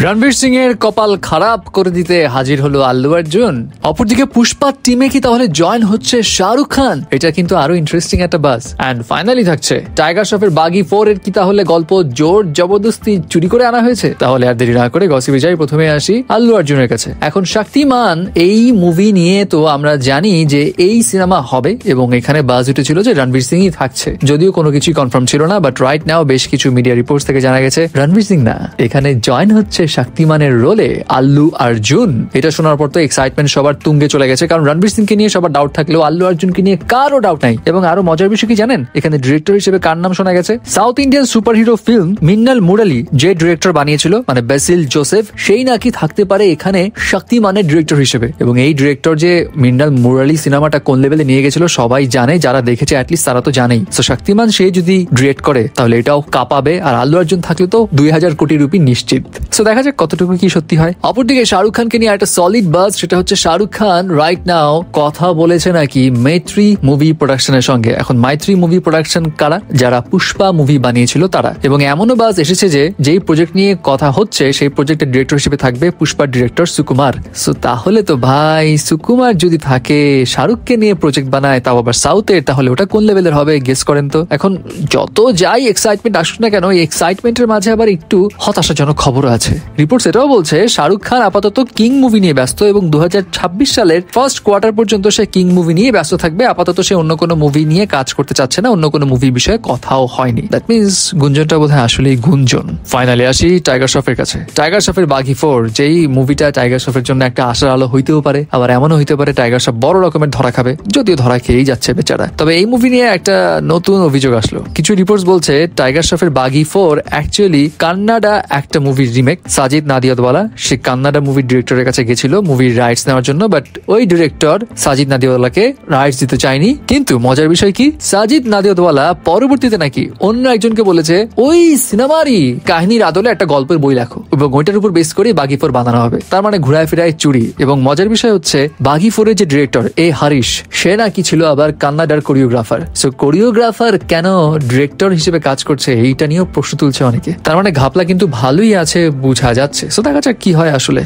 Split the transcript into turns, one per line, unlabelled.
রণবীর সিং এর কপাল খারাপ করে দিতে হাজির হলো আল্লু অর্জুন। অপরদিকে পুষ্পা টিমে কি তাহলে জয়েন হচ্ছে শাহরুখ খান? এটা কিন্তু আরো ইন্টারেস্টিং একটা বাস। এন্ড ফাইনালি থাকছে টাইগার শ্রফের বাগি 4 এর কি তাহলে গল্প জোর জবরদস্তি চুরি করে আনা হয়েছে? তাহলে আর দেরি না করে গসিপে যাই, প্রথমে আসি আল্লু অর্জুনের কাছে। এখন শক্তিমান এই মুভি নিয়ে তো আমরা জানি যে এই সিনেমা হবে এবং এখানে বাজ উঠেছিল যে রণবীর সিং ই থাকছে, যদিও কোনো কিছুই কনফার্ম ছিল না। বাট রাইট নাও বেশ কিছু মিডিয়া রিপোর্টস থেকে জানা গেছে রণবীর সিং না, এখানে জয়েন হচ্ছে শক্তিমানের রোলে আল্লু অর্জুন। এটা শোনার পর তো এক্সাইটমেন্ট সবার তুঙ্গে চলে গেছে, কারণ রণবীর সিং কে নিয়ে সবার ডাউট থাকলেও আল্লু অর্জুনকে নিয়ে কারো ডাউট নাই। এবং আরো মজার বিষয় কি জানেন, এখানে ডিরেক্টর হিসেবে কার নাম শোনা গেছে? South Indian superhero film Minnal Murali যে ডিরেক্টর বানিয়েছিল, মানে বেসিল জোসেফ, সেই নাকি থাকতে পারে এখানে শক্তিমানের ডিরেক্টর হিসেবে। এবং এই ডিরেক্টর যে মিন্নাল মুরালি সিনেমাটা কোন লেভেলে নিয়ে গেছিল সবাই জানে, যারা দেখেছে অ্যাটলিস্ট তারা তো জানেই। তো শক্তিমান সে যদি ডিরেক্ট করে তাহলে এটাও কাঁপাবে, আর আল্লু অর্জুন থাকলে তো 2000 কোটি রুপি নিশ্চিত। সো দেখা যাক কতটুকু কি সত্যি হয়। অপরদিকে শাহরুখ খানকে নিয়ে একটা সলিড বাজ, সেটা হচ্ছে শাহরুখ খান রাইট নাও কথা বলেছে নাকি মৈত্রী মুভি প্রোডাকশনের সঙ্গে। এখন মৈত্রী মুভি প্রোডাকশন কারা? যারা পুষ্পা মুভি বানিয়েছিল তারা। এবং এমনও বাজ এসেছে যে যেই প্রজেক্ট নিয়ে কথা হচ্ছে সেই প্রজেক্টের ডিরেক্টর হিসেবে থাকবে পুষ্পার ডিরেক্টর সুকুমার। সো তাহলে তো ভাই সুকুমার যদি থাকে শাহরুখকে নিয়ে প্রজেক্ট বানায়, তাও আবার সাউথের, তাহলে ওটা কোন লেভেলের হবে গেস করেন তো। এখন যত যাই এক্সাইটমেন্ট আসুক না কেন, এই এক্সাইটমেন্টের মাঝে আবার একটু হতাশাজনক খবর আছে। রিপোর্টস এটাও বলছে শাহরুখ খান আপাতত কিং মুভি নিয়ে ব্যস্ত এবং 2026 সালের ফার্স্ট কোয়ার্টার পর্যন্ত সে কিং মুভি নিয়ে ব্যস্ত থাকবে। আপাতত সে অন্য কোনো মুভি নিয়ে কাজ করতে চাচ্ছে না, অন্য কোনো মুভির বিষয়ে কথাও হয়নি। দ্যাট মিনস গুঞ্জনটা বোধহয় আসলেই গুঞ্জন। ফাইনালি আসি টাইগার শ্রফের কাছে। টাইগার শ্রফের বাগি 4, যেই মুভিটা টাইগার শ্রফের জন্য একটা আশার আলো হইতেও পারে, আবার এমনও হইতে পারে টাইগার শ্রফ বড় রকমের ধরা খাবে, যদিও ধরা খেয়েই যাচ্ছে বেচারা। তবে এই মুভি নিয়ে একটা নতুন অভিযোগ আসলো। কিছু রিপোর্টস বলছে টাইগার শ্রফের বাগি 4 অ্যাকচুয়ালি কান্নাডা একটা মুভির রিমেক। সাজিদ নাদিয়াদওয়ালা সে কান্নাডা মুভির ডিরেক্টরের কাছে গেছিল মুভির রাইটস নেওয়ার জন্য, বাট ওই ডিরেক্টর সাজিদ নাদিয়াদওয়ালাকে রাইটস দিতে চায়নি। কিন্তু মজার বিষয় কি, সাজিদ নাদিয়াদওয়ালা পরবর্তীতে নাকি অন্য একজনকে বলেছে ওই সিনেমারই কাহিনীর আদলে একটা গল্পের বই লেখো এবং ওইটার উপর বেস করে বাগি 4 বানানো হবে। তার মানে ঘুরায় ফিরায় চুরি। এবং মজার বিষয় হচ্ছে বাগি 4 এর যে ডিরেক্টর হরিশ, সে নাকি ছিল আবার কান্নাডার কোরিওগ্রাফার। সো কোরিওগ্রাফার কেন ডিরেক্টর হিসেবে কাজ করছে এইটা নিয়েও প্রশ্ন তুলছে অনেকে। তার মানে ঘাপলা কিন্তু ভালোই আছে বোঝা যাচ্ছে। সো দেখা যাক কি হয় আসলে।